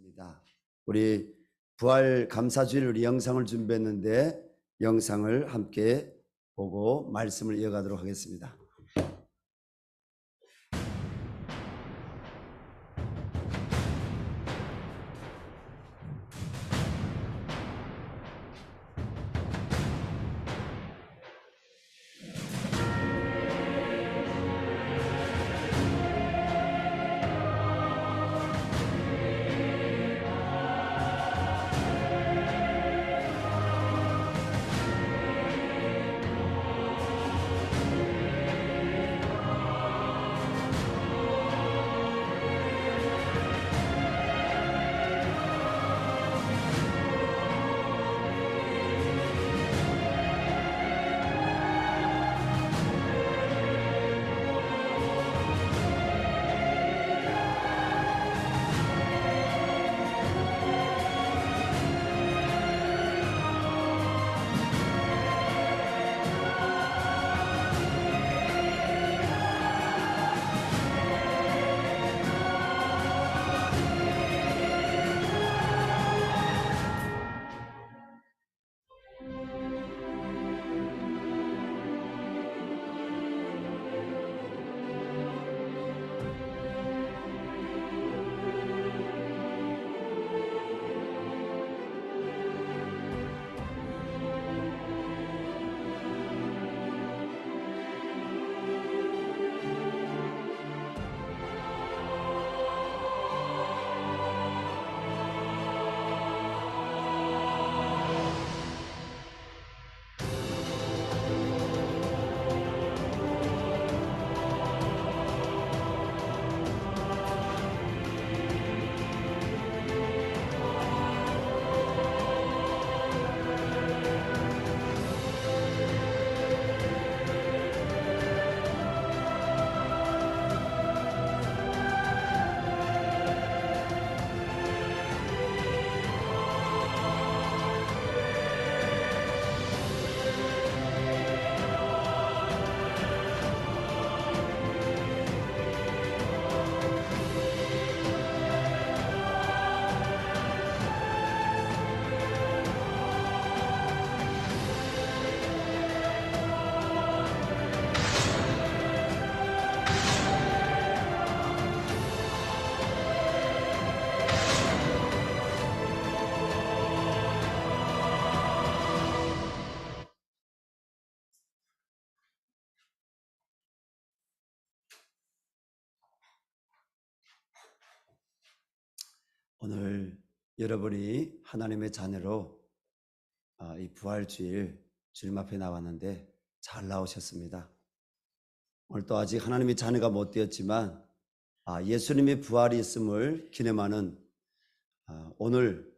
하겠습니다. 우리 부활 감사주일 우리 영상을 준비했는데 영상을 함께 보고 말씀을 이어가도록 하겠습니다. 오늘 여러분이 하나님의 자녀로 이 부활주일 주님 앞에 나왔는데 잘 나오셨습니다. 오늘 또 아직 하나님의 자녀가 못 되었지만 예수님의 부활이 있음을 기념하는 오늘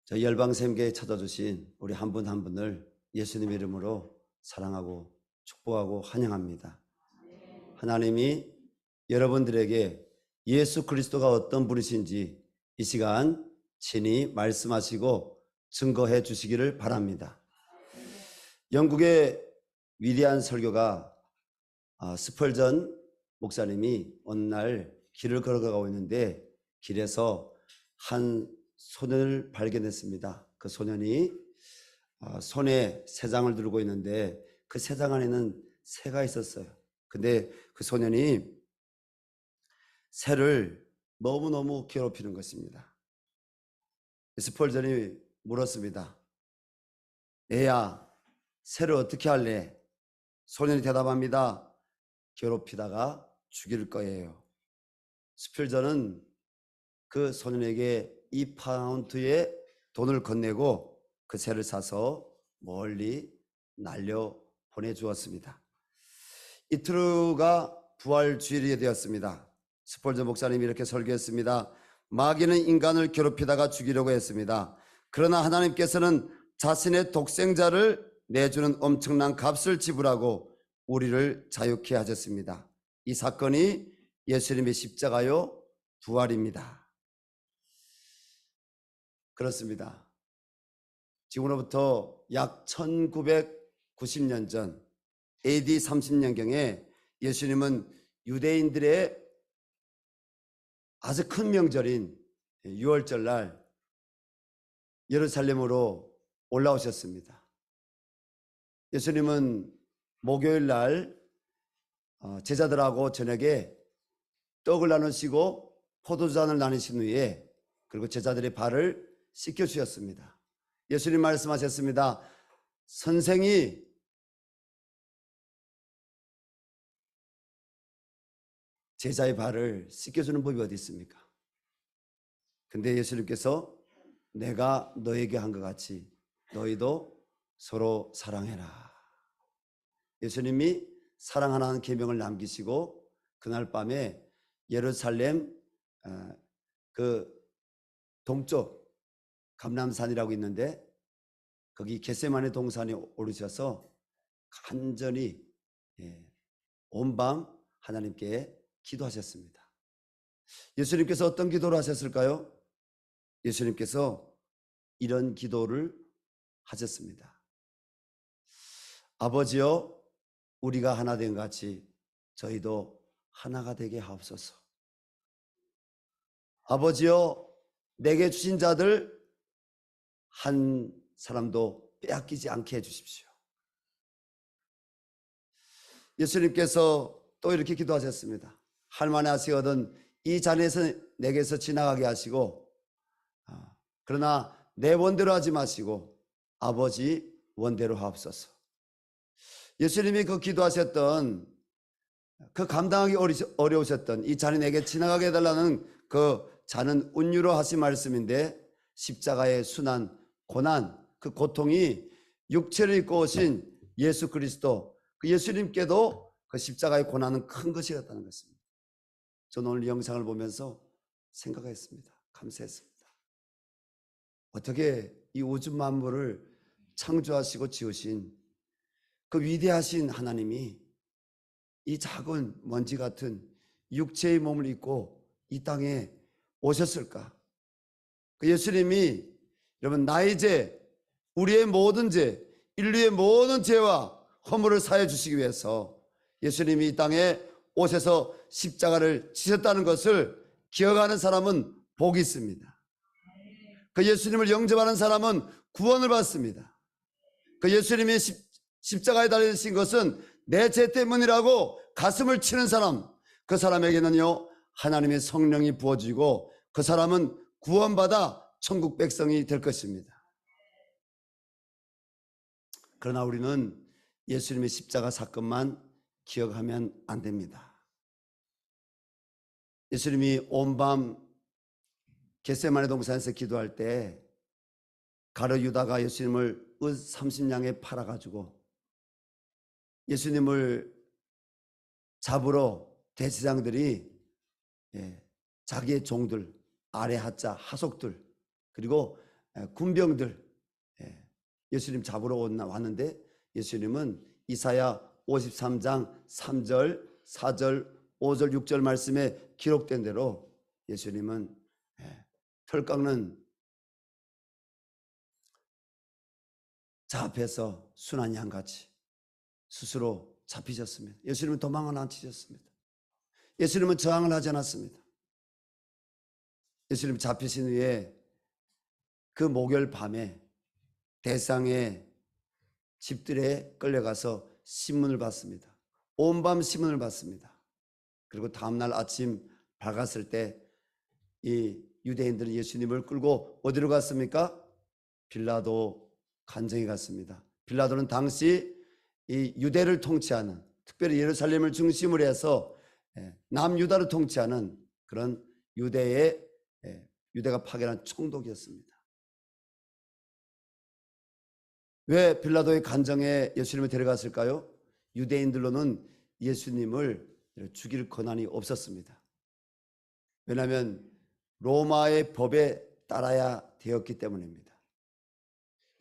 저희 열방샘교에 찾아주신 우리 한 분 한 분을 예수님의 이름으로 사랑하고 축복하고 환영합니다. 하나님이 여러분들에게 예수 그리스도가 어떤 분이신지 이 시간 친히 말씀하시고 증거해 주시기를 바랍니다. 영국의 위대한 설교가 스펄전 목사님이 어느 날 길을 걸어가고 있는데 길에서 한 소년을 발견했습니다. 그 소년이 손에 새장을 들고 있는데 그 새장 안에는 새가 있었어요. 근데 그 소년이 새를 너무너무 괴롭히는 것입니다. 스펄전이 물었습니다. 애야, 새를 어떻게 할래? 소년이 대답합니다. 괴롭히다가 죽일 거예요. 스펄전은 그 소년에게 2파운드의 돈을 건네고 그 새를 사서 멀리 날려 보내주었습니다. 이틀 후가 부활주일이 되었습니다. 스펄전 목사님이 이렇게 설교했습니다. 마귀는 인간을 괴롭히다가 죽이려고 했습니다. 그러나 하나님께서는 자신의 독생자를 내주는 엄청난 값을 지불하고 우리를 자유케 하셨습니다. 이 사건이 예수님의 십자가요 부활입니다. 그렇습니다. 지금으로부터 약 1990년 전 AD 30년경에 예수님은 유대인들의 아주 큰 명절인 6월절 날 예루살렘으로 올라오셨습니다. 예수님은 목요일 날 제자들하고 저녁에 떡을 나누시고 포도주잔을 나누신 후에 그리고 제자들의 발을 씻겨 주셨습니다. 예수님 말씀하셨습니다. 선생이 제자의 발을 씻겨주는 법이 어디 있습니까? 근데 예수님께서 내가 너에게 한 것 같이 너희도 서로 사랑해라. 예수님이 사랑하라는 계명을 남기시고 그날 밤에 예루살렘 그 동쪽 감람산이라고 있는데 거기 겟세마네 동산에 오르셔서 간절히 온밤 하나님께 기도하셨습니다. 예수님께서 어떤 기도를 하셨을까요? 예수님께서 이런 기도를 하셨습니다. 아버지여, 우리가 하나 된 같이 저희도 하나가 되게 하옵소서. 아버지여, 내게 주신 자들 한 사람도 빼앗기지 않게 해주십시오. 예수님께서 또 이렇게 기도하셨습니다. 할만해 하시거든 이 잔에서 내게서 지나가게 하시고 그러나 내 원대로 하지 마시고 아버지 원대로 하옵소서. 예수님이 그 기도하셨던 그 감당하기 어려우셨던 이 잔이 내게 지나가게 해달라는 그 잔은 운유로 하신 말씀인데 십자가의 순환, 고난, 그 고통이 육체를 입고 오신 예수 그리스도 그 예수님께도 그 십자가의 고난은 큰 것이었다는 것입니다. 저는 오늘 영상을 보면서 생각했습니다. 감사했습니다. 어떻게 이 우주 만물을 창조하시고 지으신 그 위대하신 하나님이 이 작은 먼지 같은 육체의 몸을 입고 이 땅에 오셨을까? 그 예수님이 여러분 나의 죄, 우리의 모든 죄, 인류의 모든 죄와 허물을 사해 주시기 위해서 예수님이 이 땅에 오셔서 십자가를 지셨다는 것을 기억하는 사람은 복이 있습니다. 그 예수님을 영접하는 사람은 구원을 받습니다. 그 예수님이 십자가에 달리신 것은 내 죄 때문이라고 가슴을 치는 사람, 그 사람에게는요 하나님의 성령이 부어지고 그 사람은 구원받아 천국 백성이 될 것입니다. 그러나 우리는 예수님의 십자가 사건만 기억하면 안 됩니다. 예수님이 온밤 겟세마네 동산에서 기도할 때 가룟 유다가 예수님을 의 30냥에 팔아가지고 예수님을 잡으러 대제사장들이 자기의 종들, 아래 하자 하속들 그리고 군병들 예수님 잡으러 왔는데 예수님은 이사야 53장 3절, 4절, 5절, 6절 말씀에 기록된 대로 예수님은 털 깎는 자 앞에서 순한 양같이 스스로 잡히셨습니다. 예수님은 도망을 안 치셨습니다. 예수님은 저항을 하지 않았습니다. 예수님 잡히신 후에 그 목요일 밤에 대상의 집들에 끌려가서 신문을 받습니다. 온밤 신문을 받습니다. 그리고 다음날 아침 밝았을 때 이 유대인들은 예수님을 끌고 어디로 갔습니까? 빌라도 관정에 갔습니다. 빌라도는 당시 이 유대를 통치하는 특별히 예루살렘을 중심으로 해서 남유다를 통치하는 그런 유대가 파견한 총독이었습니다. 왜 빌라도의 관정에 예수님을 데려갔을까요? 유대인들로는 예수님을 죽일 권한이 없었습니다. 왜냐하면 로마의 법에 따라야 되었기 때문입니다.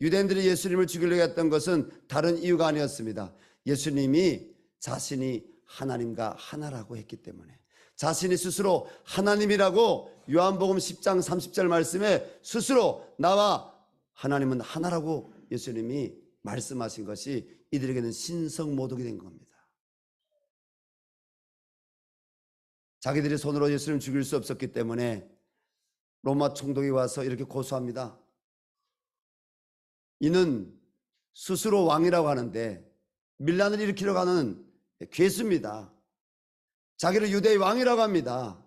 유대인들이 예수님을 죽이려고 했던 것은 다른 이유가 아니었습니다. 예수님이 자신이 하나님과 하나라고 했기 때문에 자신이 스스로 하나님이라고 요한복음 10장 30절 말씀에 스스로 나와 하나님은 하나라고 예수님이 말씀하신 것이 이들에게는 신성모독이 된 겁니다. 자기들이 손으로 예수님을 죽일 수 없었기 때문에 로마 총독이 와서 이렇게 고소합니다. 이는 스스로 왕이라고 하는데 밀란을 일으키려고 하는 괴수입니다. 자기를 유대의 왕이라고 합니다.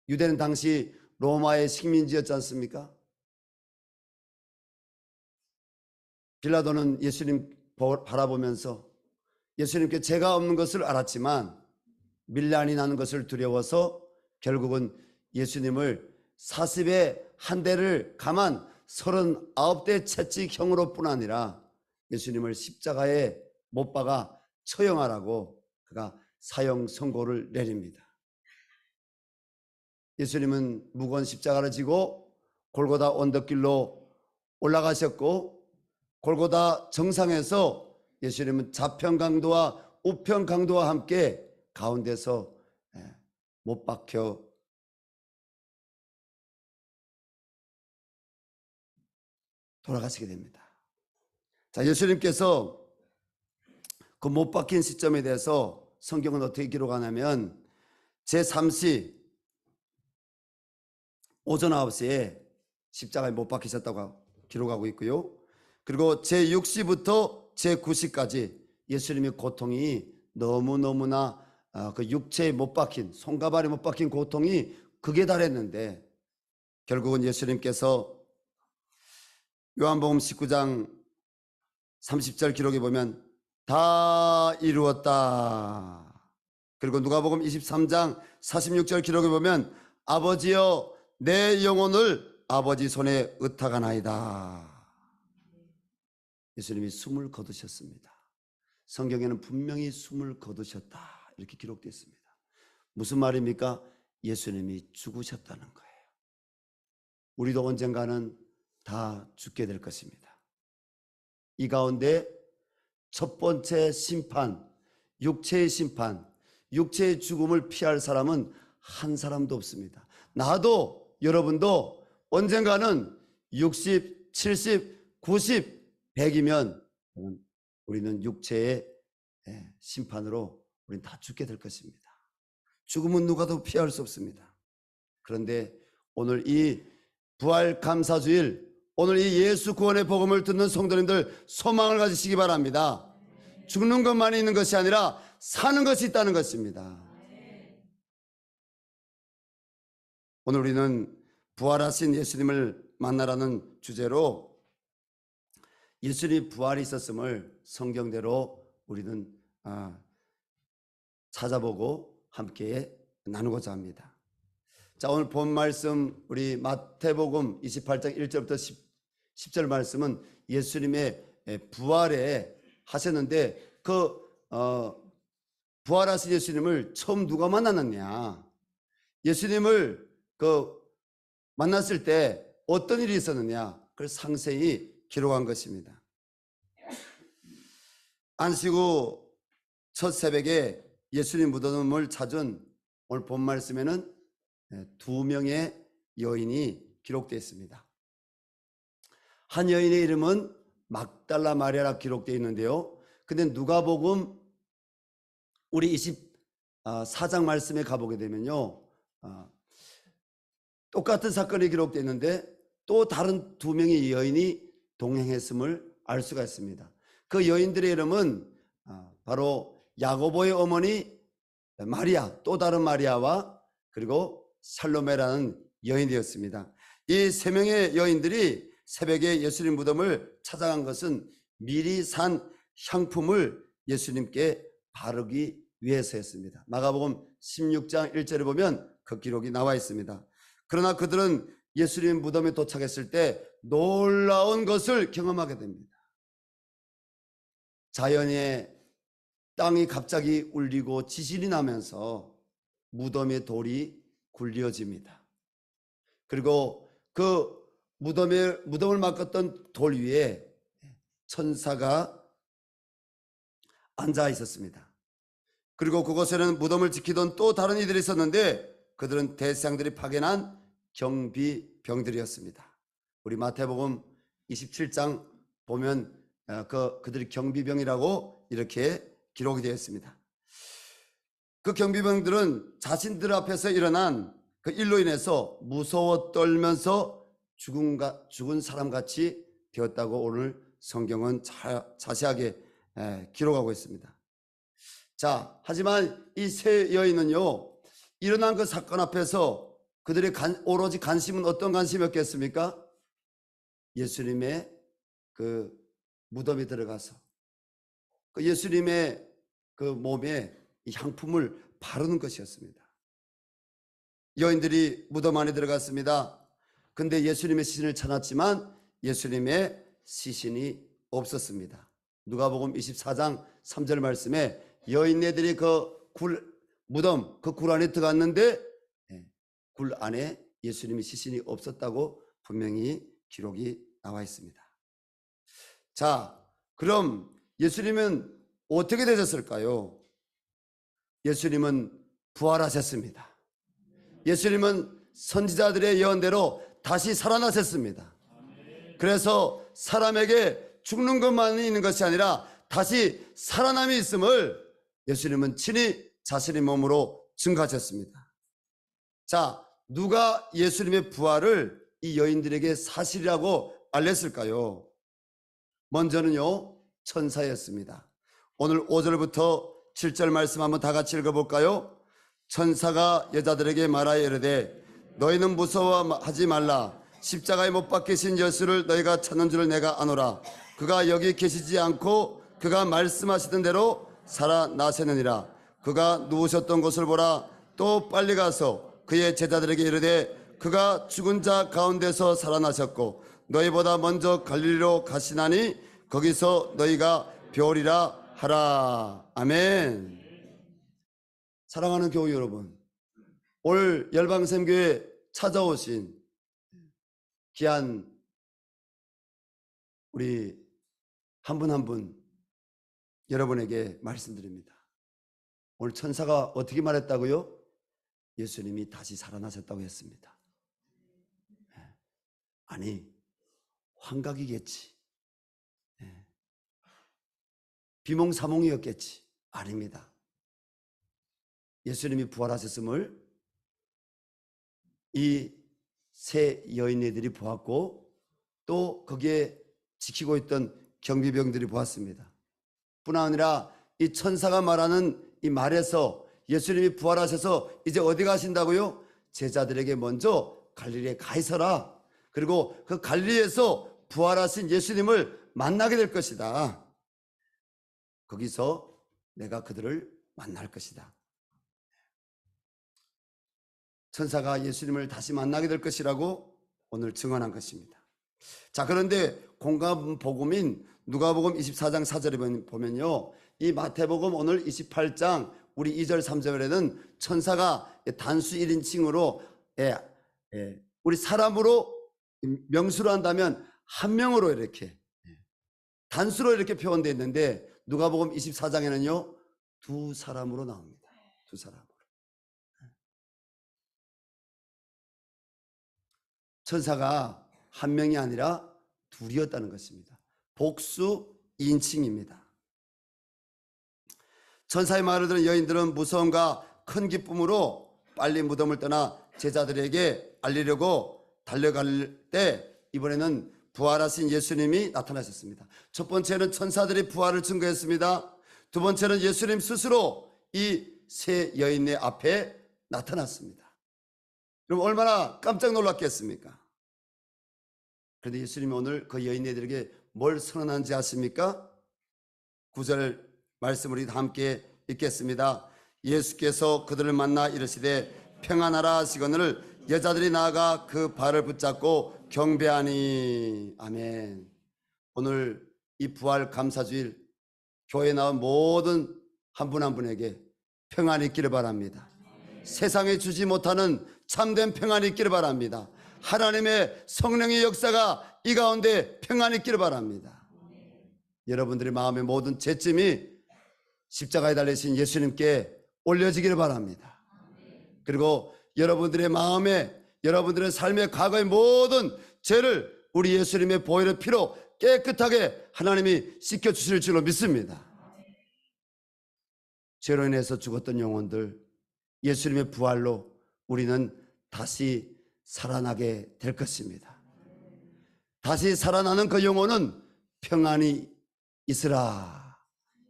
유대는 당시 로마의 식민지였지 않습니까? 빌라도는 예수님 바라보면서 예수님께 죄가 없는 것을 알았지만 밀란이 나는 것을 두려워서 결국은 예수님을 40의 한 대를 감한 39대 채찍형으로 뿐 아니라 예수님을 십자가에 못 박아 처형하라고 그가 사형 선고를 내립니다. 예수님은 무거운 십자가를 지고 골고다 언덕길로 올라가셨고 골고다 정상에서 예수님은 좌편 강도와 우편 강도와 함께 가운데서 못 박혀 돌아가시게 됩니다. 자, 예수님께서 그 못 박힌 시점에 대해서 성경은 어떻게 기록하냐면 제3시 오전 9시에 십자가에 못 박히셨다고 기록하고 있고요. 그리고 제6시부터 제9시까지 예수님의 고통이 너무너무나 그 육체에 못 박힌, 손과 발에 못 박힌 고통이 극에 달했는데 결국은 예수님께서 요한복음 19장 30절 기록에 보면 다 이루었다. 그리고 누가복음 23장 46절 기록에 보면 아버지여 내 영혼을 아버지 손에 의탁하나이다. 예수님이 숨을 거두셨습니다. 성경에는 분명히 숨을 거두셨다 이렇게 기록되어 있습니다. 무슨 말입니까? 예수님이 죽으셨다는 거예요. 우리도 언젠가는 다 죽게 될 것입니다. 이 가운데 첫 번째 심판, 육체의 심판, 육체의 죽음을 피할 사람은 한 사람도 없습니다. 나도 여러분도 언젠가는 60, 70, 90, 100이면 우리는 육체의 심판으로 우리는 다 죽게 될 것입니다. 죽음은 누가도 피할 수 없습니다. 그런데 오늘 이 부활 감사주일, 오늘 이 예수 구원의 복음을 듣는 성도님들 소망을 가지시기 바랍니다. 죽는 것만이 있는 것이 아니라 사는 것이 있다는 것입니다. 오늘 우리는 부활하신 예수님을 만나라는 주제로 예수님 부활이 있었음을 성경대로 우리는 찾아보고 함께 나누고자 합니다. 자, 오늘 본 말씀 우리 마태복음 28장 1절부터 10절 말씀은 예수님의 부활에 하셨는데 그 부활하신 예수님을 처음 누가 만났느냐, 예수님을 만났을 때 어떤 일이 있었느냐, 그걸 상세히 기록한 것입니다. 안식 후 첫 새벽에 예수님 무덤을 찾은 오늘 본 말씀에는 2명의 여인이 기록되어 있습니다. 한 여인의 이름은 막달라 마리아라 기록되어 있는데요. 근데 누가복음 우리 24장 말씀에 가보게 되면요, 똑같은 사건이 기록되어 있는데 또 다른 2명의 여인이 동행했음을 알 수가 있습니다. 그 여인들의 이름은 바로 야고보의 어머니 마리아, 또 다른 마리아와 그리고 살로메라는 여인이었습니다. 이 3명의 여인들이 새벽에 예수님 무덤을 찾아간 것은 미리 산 향품을 예수님께 바르기 위해서였습니다. 마가복음 16장 1절에 보면 그 기록이 나와 있습니다. 그러나 그들은 예수님 무덤에 도착했을 때 놀라운 것을 경험하게 됩니다. 자연의 땅이 갑자기 울리고 지진이 나면서 무덤의 돌이 굴려집니다. 그리고 그 무덤을 막았던 돌 위에 천사가 앉아 있었습니다. 그리고 그곳에는 무덤을 지키던 또 다른 이들이 있었는데 그들은 대제사장들이 파견한 경비병들이었습니다. 우리 마태복음 27장 보면 그들이 경비병이라고 이렇게 기록이 되어 있습니다. 그 경비병들은 자신들 앞에서 일어난 그 일로 인해서 무서워 떨면서 죽은 사람같이 되었다고 오늘 성경은 자세하게 기록하고 있습니다. 자, 하지만 이 세 여인은요, 일어난 그 사건 앞에서 그들의 오로지 관심은 어떤 관심이었겠습니까? 예수님의 그 무덤에 들어가서 그 예수님의 그 몸에 이 향품을 바르는 것이었습니다. 여인들이 무덤 안에 들어갔습니다. 근데 예수님의 시신을 찾았지만 예수님의 시신이 없었습니다. 누가복음 24장 3절 말씀에 여인네들이 그 무덤, 그 굴 안에 들어갔는데 굴 안에 예수님의 시신이 없었다고 분명히 기록이 나와 있습니다. 자, 그럼 예수님은 어떻게 되셨을까요? 예수님은 부활하셨습니다. 예수님은 선지자들의 예언대로 다시 살아나셨습니다. 그래서 사람에게 죽는 것만이 있는 것이 아니라 다시 살아남이 있음을 예수님은 친히 자신의 몸으로 증거하셨습니다. 자, 누가 예수님의 부활을 이 여인들에게 사실이라고 알렸을까요? 먼저는요, 천사였습니다. 오늘 5절부터 7절 말씀 한번 다 같이 읽어볼까요? 천사가 여자들에게 말하여 이르되 너희는 무서워하지 말라. 십자가에 못 박히신 예수를 너희가 찾는 줄을 내가 아노라. 그가 여기 계시지 않고 그가 말씀하시던 대로 살아나셨느니라. 그가 누우셨던 곳을 보라. 또 빨리 가서 그의 제자들에게 이르되 그가 죽은 자 가운데서 살아나셨고 너희보다 먼저 갈릴리로 가시나니 거기서 너희가 뵈리라 하라. 아멘. 사랑하는 교우 여러분, 올 열방샘교회 찾아오신 귀한 우리 한 분 한 분 여러분에게 말씀드립니다. 오늘 천사가 어떻게 말했다고요? 예수님이 다시 살아나셨다고 했습니다. 아니, 환각이겠지, 비몽사몽이었겠지. 아닙니다. 예수님이 부활하셨음을 이 세 여인네들이 보았고 또 거기에 지키고 있던 경비병들이 보았습니다. 뿐 아니라 이 천사가 말하는 이 말에서 예수님이 부활하셔서 이제 어디 가신다고요? 제자들에게 먼저 갈릴리에 가 있어라. 그리고 그 갈릴리에서 부활하신 예수님을 만나게 될 것이다. 거기서 내가 그들을 만날 것이다. 천사가 예수님을 다시 만나게 될 것이라고 오늘 증언한 것입니다. 자, 그런데 공감 복음인 누가복음 24장 4절에 보면요, 이 마태복음 오늘 28장 우리 2절 3절에는 천사가 단수 1인칭으로 우리 사람으로 명수로 한다면 한 명으로 이렇게 단수로 이렇게 표현되어 있는데 누가복음 24장에는요 두 사람으로 나옵니다. 두 사람으로. 천사가 한 명이 아니라 둘이었다는 것입니다. 복수 2인칭입니다. 천사의 말을 들은 여인들은 무서움과 큰 기쁨으로 빨리 무덤을 떠나 제자들에게 알리려고 달려갈 때 이번에는 부활하신 예수님이 나타나셨습니다. 첫 번째는 천사들이 부활을 증거했습니다. 두 번째는 예수님 스스로 이 세 여인의 앞에 나타났습니다. 그럼 얼마나 깜짝 놀랐겠습니까? 그런데 예수님이 오늘 그 여인네들에게 뭘 선언한지 아십니까? 9절 말씀을 우리 함께 읽겠습니다. 예수께서 그들을 만나 이르시되 평안하라 하시거늘 여자들이 나아가 그 발을 붙잡고 경배하니. 아멘. 오늘 이 부활 감사주일 교회에 나온 모든 한 분 한 분에게 평안이 있기를 바랍니다. 세상에 주지 못하는 참된 평안이 있기를 바랍니다. 하나님의 성령의 역사가 이 가운데 평안이 있기를 바랍니다. 여러분들의 마음의 모든 죄짐이 십자가에 달리신 예수님께 올려지기를 바랍니다. 그리고 여러분들의 마음에 여러분들의 삶의 과거의 모든 죄를 우리 예수님의 보혈의 피로 깨끗하게 하나님이 씻겨주실 줄로 믿습니다. 죄로 인해서 죽었던 영혼들 예수님의 부활로 우리는 다시 살아나게 될 것입니다. 다시 살아나는 그 영혼은 평안이 있으라.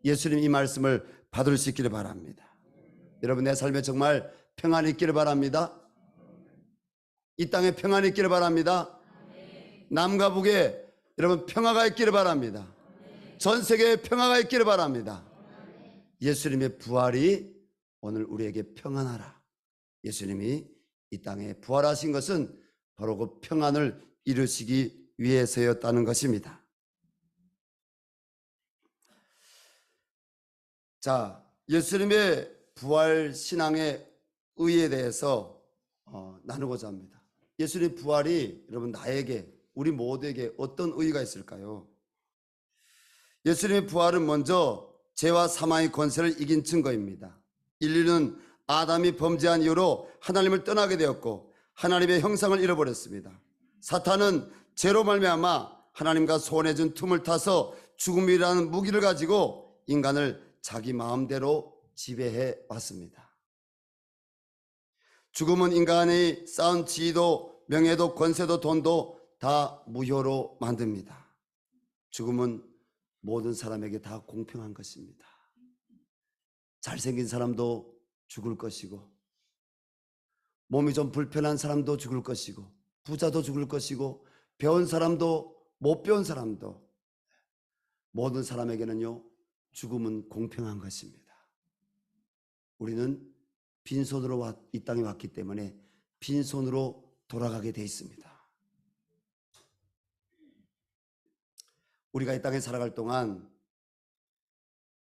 예수님 이 말씀을 받을 수 있기를 바랍니다. 여러분, 내 삶에 정말 평안이 있기를 바랍니다. 이 땅에 평안이 있기를 바랍니다. 남과 북에 여러분 평화가 있기를 바랍니다. 전 세계에 평화가 있기를 바랍니다. 예수님의 부활이 오늘 우리에게 평안하라. 예수님이 이 땅에 부활하신 것은 바로 그 평안을 이루시기 위해서였다는 것입니다. 자, 예수님의 부활 신앙의 의의에 대해서 나누고자 합니다. 예수님의 부활이 여러분 나에게, 우리 모두에게 어떤 의의가 있을까요? 예수님의 부활은 먼저 죄와 사망의 권세를 이긴 증거입니다. 인류는 아담이 범죄한 이후로 하나님을 떠나게 되었고 하나님의 형상을 잃어버렸습니다. 사탄은 죄로 말미암아 하나님과 소원해준 틈을 타서 죽음이라는 무기를 가지고 인간을 자기 마음대로 지배해 왔습니다. 죽음은 인간이 쌓은 지위도 명예도 권세도 돈도 다 무효로 만듭니다. 죽음은 모든 사람에게 다 공평한 것입니다. 잘생긴 사람도 죽을 것이고, 몸이 좀 불편한 사람도 죽을 것이고, 부자도 죽을 것이고, 배운 사람도 못 배운 사람도, 모든 사람에게는요 죽음은 공평한 것입니다. 우리는 빈손으로 이 땅에 왔기 때문에 빈손으로 돌아가게 돼 있습니다. 우리가 이 땅에 살아갈 동안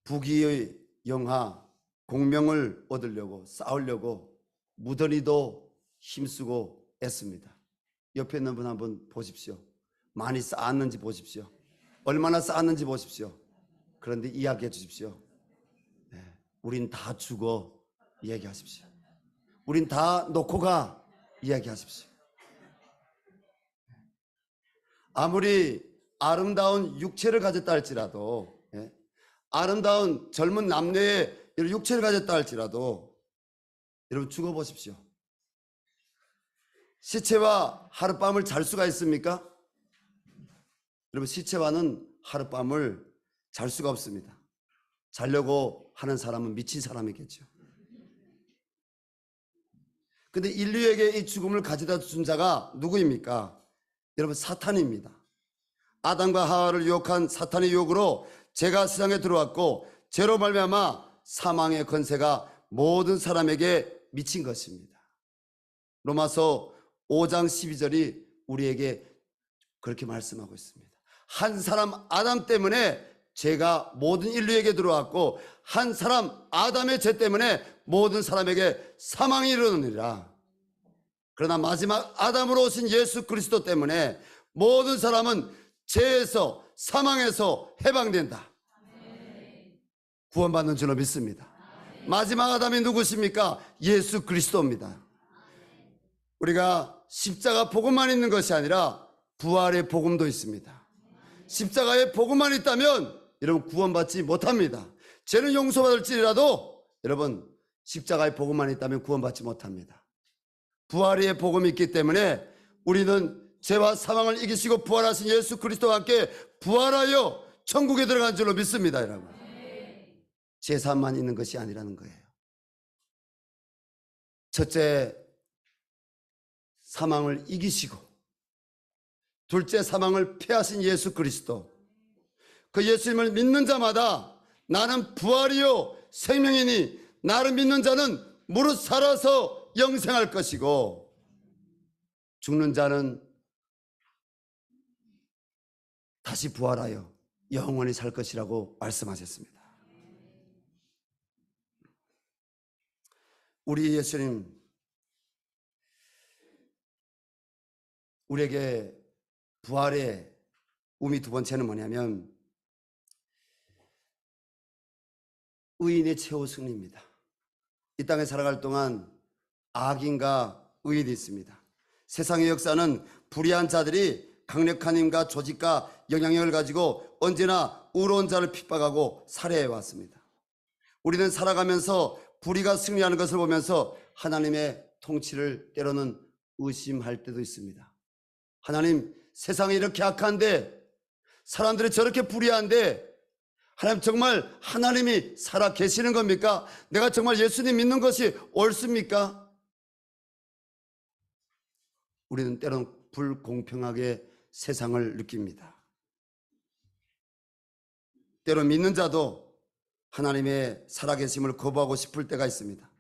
부귀의 영화, 공명을 얻으려고 싸우려고 무던히도 힘쓰고 애씁니다. 옆에 있는 분 한번 보십시오. 많이 쌓았는지 보십시오. 얼마나 쌓았는지 보십시오. 그런데 이야기해 주십시오. 네, 우린 다 죽어 이야기하십시오. 우린 다 놓고 가 이야기하십시오. 아무리 아름다운 육체를 가졌다 할지라도, 아름다운 젊은 남녀의 육체를 가졌다 할지라도 여러분 죽어보십시오. 시체와 하룻밤을 잘 수가 있습니까? 여러분, 시체와는 하룻밤을 잘 수가 없습니다. 자려고 하는 사람은 미친 사람이겠죠. 근데 인류에게 이 죽음을 가져다 준 자가 누구입니까? 여러분, 사탄입니다. 아담과 하와를 유혹한 사탄의 유혹으로 죄가 세상에 들어왔고 죄로 말미암아 사망의 권세가 모든 사람에게 미친 것입니다. 로마서 5장 12절이 우리에게 그렇게 말씀하고 있습니다. 한 사람 아담 때문에 죄가 모든 인류에게 들어왔고 한 사람 아담의 죄 때문에 모든 사람에게 사망이 이르느니라. 그러나 마지막 아담으로 오신 예수 그리스도 때문에 모든 사람은 죄에서 사망에서 해방된다. 구원받는 줄로 믿습니다. 마지막 아담이 누구십니까? 예수 그리스도입니다. 우리가 십자가 복음만 있는 것이 아니라 부활의 복음도 있습니다. 십자가의 복음만 있다면 여러분 구원받지 못합니다. 죄는 용서받을지라도 여러분 십자가의 복음만 있다면 구원받지 못합니다. 부활의 복음이 있기 때문에 우리는 죄와 사망을 이기시고 부활하신 예수 그리스도와 함께 부활하여 천국에 들어간 줄로 믿습니다. 여러분, 제사만 있는 것이 아니라는 거예요. 첫째, 사망을 이기시고 둘째, 사망을 패하신 예수 그리스도, 그 예수님을 믿는 자마다 나는 부활이요 생명이니 나를 믿는 자는 무릇 살아서 영생할 것이고 죽는 자는 다시 부활하여 영원히 살 것이라고 말씀하셨습니다. 우리 예수님, 우리에게 부활의 의미 두 번째는 뭐냐면 의인의 최후 승리입니다. 이 땅에 살아갈 동안 악인과 의인이 있습니다. 세상의 역사는 불의한 자들이 강력한 힘과 조직과 영향력을 가지고 언제나 의로운 자를 핍박하고 살해해 왔습니다. 우리는 살아가면서 불의가 승리하는 것을 보면서 하나님의 통치를 때로는 의심할 때도 있습니다. 하나님, 세상이 이렇게 악한데, 사람들이 저렇게 불의한데, 하나님 정말 하나님이 살아 계시는 겁니까? 내가 정말 예수님 믿는 것이 옳습니까? 우리는 때로는 불공평하게 세상을 느낍니다. 때로 믿는 자도 하나님의 살아계심을 거부하고 싶을 때가 있습니다.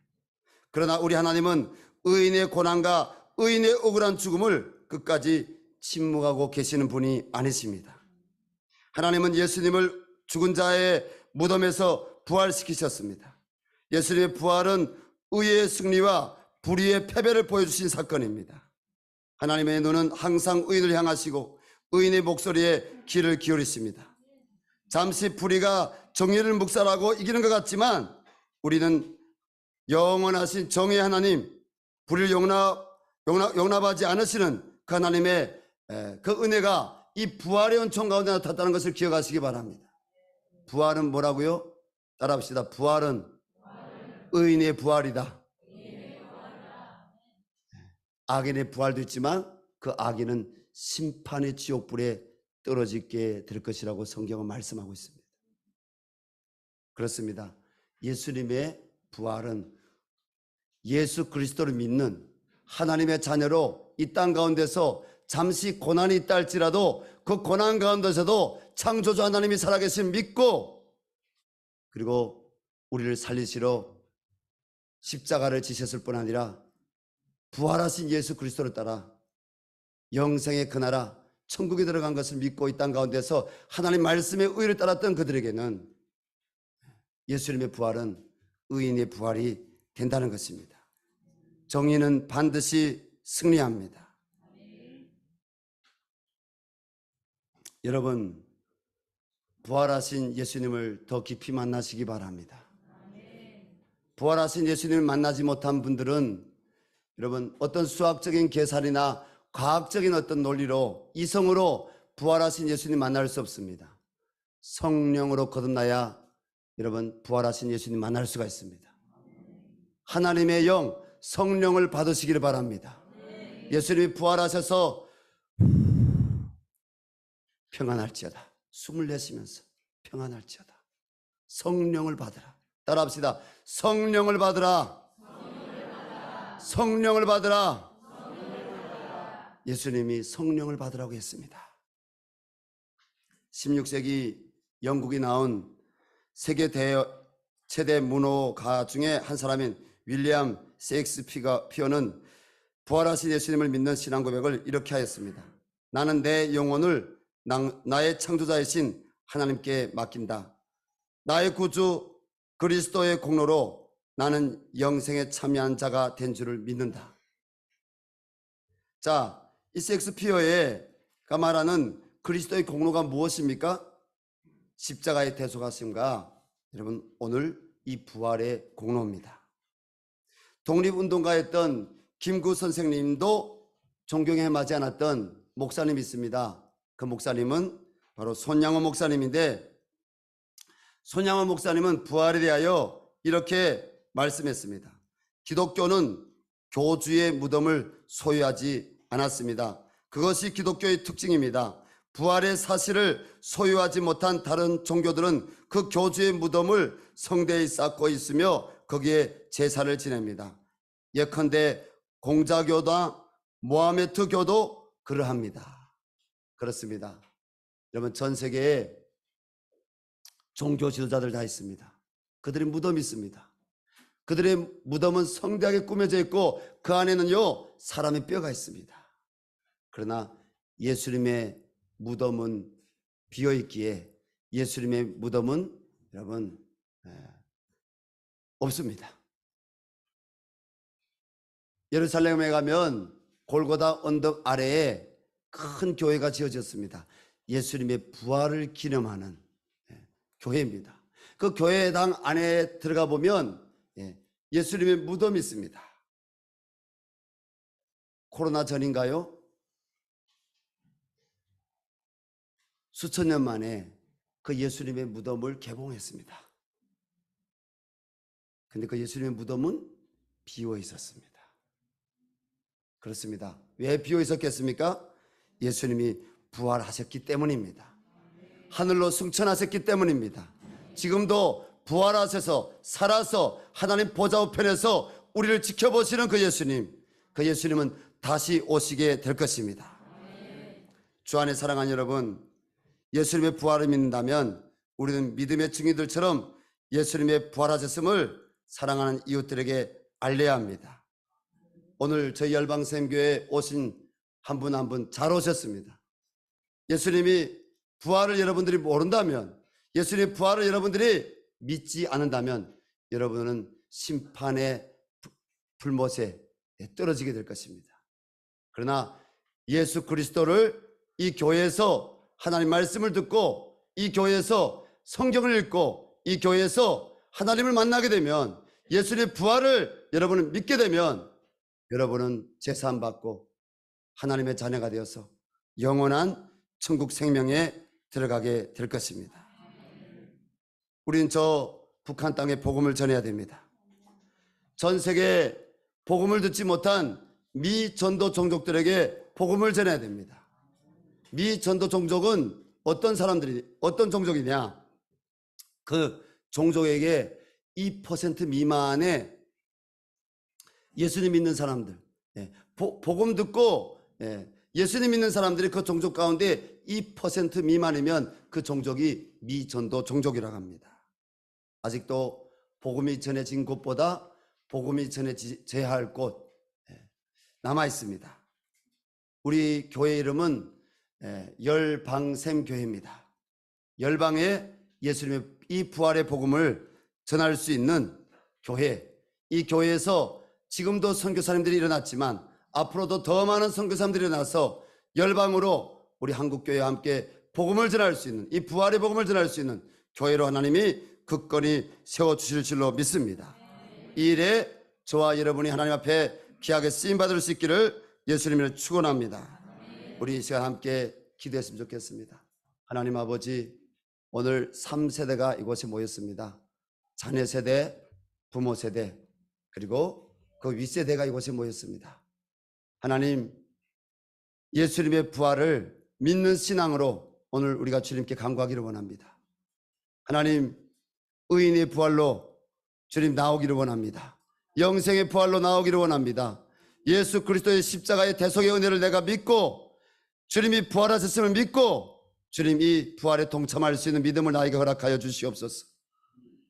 그러나 우리 하나님은 의인의 고난과 의인의 억울한 죽음을 끝까지 침묵하고 계시는 분이 아니십니다. 하나님은 예수님을 죽은 자의 무덤에서 부활시키셨습니다. 예수님의 부활은 의의 승리와 불의의 패배를 보여주신 사건입니다. 하나님의 눈은 항상 의인을 향하시고 의인의 목소리에 귀를 기울이십니다. 잠시 불의가 정의를 묵살하고 이기는 것 같지만 우리는 영원하신 정의의 하나님, 불의를 용납하지 않으시는 그 하나님의 그 은혜가 이 부활의 은총 가운데 나타났다는 것을 기억하시기 바랍니다. 부활은 뭐라고요? 따라합시다. 부활은 의인의 부활이다. 악인의 부활도 있지만 그 악인은 심판의 지옥불에 떨어지게 될 것이라고 성경은 말씀하고 있습니다. 그렇습니다. 예수님의 부활은 예수 그리스도를 믿는 하나님의 자녀로 이 땅 가운데서 잠시 고난이 있다 할지라도 그 고난 가운데서도 창조주 하나님이 살아계신 믿고, 그리고 우리를 살리시러 십자가를 지셨을 뿐 아니라 부활하신 예수 그리스도를 따라 영생의 그 나라 천국에 들어간 것을 믿고 이 땅 가운데서 하나님 말씀의 의를 따랐던 그들에게는 예수님의 부활은 의인의 부활이 된다는 것입니다. 정의는 반드시 승리합니다. 여러분, 부활하신 예수님을 더 깊이 만나시기 바랍니다. 부활하신 예수님을 만나지 못한 분들은 여러분, 어떤 수학적인 계산이나 과학적인 어떤 논리로, 이성으로 부활하신 예수님 만날 수 없습니다. 성령으로 거듭나야 여러분, 부활하신 예수님 만날 수가 있습니다. 하나님의 영, 성령을 받으시기를 바랍니다. 예수님이 부활하셔서 평안할지어다, 숨을 내쉬면서 평안할지어다, 성령을 받으라. 따라합시다. 성령을 받으라. 성령을 받으라. 예수님이 성령을 받으라고 했습니다. 16세기 영국이 나온 세계 최대 문호가 중에 한 사람인 윌리엄 셰익스피어는 부활하신 예수님을 믿는 신앙 고백을 이렇게 하였습니다. 나는 내 영혼을 나의 창조자이신 하나님께 맡긴다. 나의 구주 그리스도의 공로로 나는 영생에 참여한 자가 된 줄을 믿는다. 자, 이 셰익스피어가 말하는 그리스도의 공로가 무엇입니까? 십자가의 대속하심과 여러분, 오늘 이 부활의 공로입니다. 독립운동가였던 김구 선생님도 존경에 맞지 않았던 목사님이 있습니다. 그 목사님은 바로 손양호 목사님인데, 손양호 목사님은 부활에 대하여 이렇게 말씀했습니다. 기독교는 교주의 무덤을 소유하지 않았습니다. 그것이 기독교의 특징입니다. 부활의 사실을 소유하지 못한 다른 종교들은 그 교주의 무덤을 성대에 쌓고 있으며 거기에 제사를 지냅니다. 예컨대 공자교나 모하메트교도 그러합니다. 그렇습니다. 여러분, 전 세계에 종교 지도자들 다 있습니다. 그들의 무덤이 있습니다. 그들의 무덤은 성대하게 꾸며져 있고 그 안에는요, 사람의 뼈가 있습니다. 그러나 예수님의 무덤은 비어 있기에 예수님의 무덤은 여러분 없습니다. 예루살렘에 가면 골고다 언덕 아래에 큰 교회가 지어졌습니다. 예수님의 부활을 기념하는 교회입니다. 그 교회당 안에 들어가 보면 예수님의 무덤이 있습니다. 코로나 전인가요? 수천 년 만에 그 예수님의 무덤을 개봉했습니다. 근데 그 예수님의 무덤은 비어 있었습니다. 그렇습니다. 왜 비어 있었겠습니까? 예수님이 부활하셨기 때문입니다. 하늘로 승천하셨기 때문입니다. 지금도 부활하셔서 살아서 하나님 보좌 우편에서 우리를 지켜보시는 그 예수님은 다시 오시게 될 것입니다. 주 안에 사랑하는 여러분, 예수님의 부활을 믿는다면 우리는 믿음의 증인들처럼 예수님의 부활하셨음을 사랑하는 이웃들에게 알려야 합니다. 오늘 저희 열방샘교회에 오신 한 분 한 분 잘 오셨습니다. 예수님이 부활을 여러분들이 모른다면, 예수님의 부활을 여러분들이 믿지 않는다면 여러분은 심판의 불못에 떨어지게 될 것입니다. 그러나 예수 그리스도를 이 교회에서 하나님 말씀을 듣고 이 교회에서 성경을 읽고 이 교회에서 하나님을 만나게 되면, 예수님의 부활을 여러분은 믿게 되면 여러분은 제사함받고 하나님의 자녀가 되어서 영원한 천국 생명에 들어가게 될 것입니다. 우리는 저 북한 땅에 복음을 전해야 됩니다. 전 세계에 복음을 듣지 못한 미전도 종족들에게 복음을 전해야 됩니다. 미전도 종족은 어떤 종족이냐? 그 종족에게 2% 미만의 예수님 믿는 사람들, 복음 듣고 예수님 믿는 사람들이 그 종족 가운데 2% 미만이면 그 종족이 미전도 종족이라고 합니다. 아직도 복음이 전해진 곳보다 복음이 전해져야 할 곳 남아 있습니다. 우리 교회 이름은 열방샘교회입니다. 열방에 예수님의 이 부활의 복음을 전할 수 있는 교회, 이 교회에서 지금도 선교사님들이 일어났지만 앞으로도 더 많은 선교사님들이 일어나서 열방으로 우리 한국교회와 함께 복음을 전할 수 있는, 이 부활의 복음을 전할 수 있는 교회로 하나님이 굳건히 세워주실 줄로 믿습니다. 이 일에 저와 여러분이 하나님 앞에 귀하게 쓰임받을 수 있기를 예수님을 축원합니다. 우리 이 시간 함께 기도했으면 좋겠습니다. 하나님 아버지, 오늘 3세대가 이곳에 모였습니다. 자녀 세대, 부모 세대, 그리고 그 윗세대가 이곳에 모였습니다. 하나님, 예수님의 부활을 믿는 신앙으로 오늘 우리가 주님께 간구하기를 원합니다. 하나님, 의인의 부활로 주님 나오기를 원합니다. 영생의 부활로 나오기를 원합니다. 예수 그리스도의 십자가의 대속의 은혜를 내가 믿고 주님이 부활하셨음을 믿고 주님 이 부활에 동참할 수 있는 믿음을 나에게 허락하여 주시옵소서.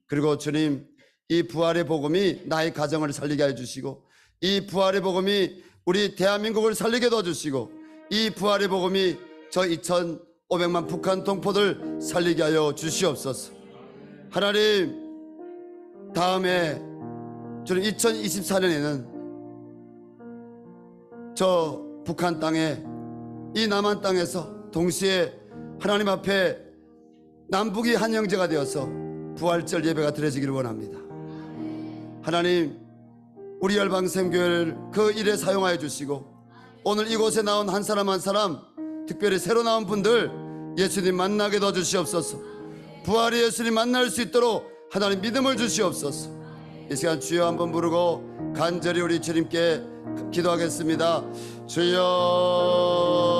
그리고 주님, 이 부활의 복음이 나의 가정을 살리게 하여 주시고, 이 부활의 복음이 우리 대한민국을 살리게 도와주시고, 이 부활의 복음이 저 2,500만 북한 동포들 살리게 하여 주시옵소서. 하나님, 다음에 주님 2024년에는 저 북한 땅에, 이 남한 땅에서 동시에 하나님 앞에 남북이 한 형제가 되어서 부활절 예배가 드려지기를 원합니다. 하나님, 우리 열방샘교회를 그 일에 사용하여 주시고, 오늘 이곳에 나온 한 사람 한 사람, 특별히 새로 나온 분들 예수님 만나게 도와주시옵소서. 부활의 예수님 만날 수 있도록 하나님 믿음을 주시옵소서. 이 시간 주여 한번 부르고 간절히 우리 주님께 기도하겠습니다. 주여